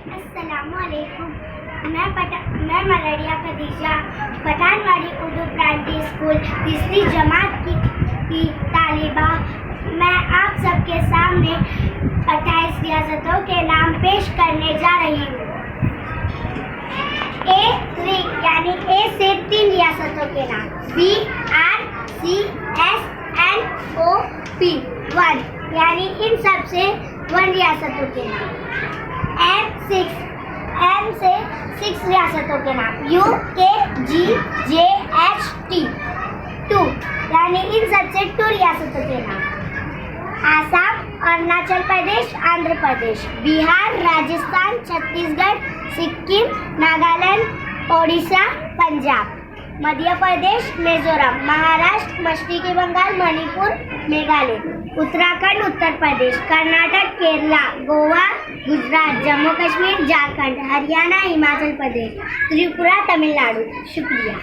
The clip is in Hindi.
अस्सलामुअलैकुम। मैं मलड़िया खदीजा पठानवाड़ी उर्दू प्राइमरी स्कूल तीसरी जमात की तालिबा। मैं आप सबके सामने 28 रियासतों के नाम पेश करने जा रही हूँ। A3 यानी A से 3 रियासतों के नाम। BRCSNOP 1 यानी इन सब से 1 रियासतों के नाम। M से 6 रियासतों के नाम। UKGJHT 2 यानी इन सब से 2 रियासतों के नाम। आसाम, अरुणाचल प्रदेश, आंध्र प्रदेश, बिहार, राजस्थान, छत्तीसगढ़, सिक्किम, नागालैंड, ओडिशा, पंजाब, मध्य प्रदेश, मिजोरम, महाराष्ट्र, पश्चिमी बंगाल, मणिपुर, मेघालय, उत्तराखंड, उत्तर प्रदेश, कर्नाटक, केरला, गोवा, गुजरात, जम्मू कश्मीर, झारखंड, हरियाणा, हिमाचल प्रदेश, त्रिपुरा, तमिलनाडु। शुक्रिया।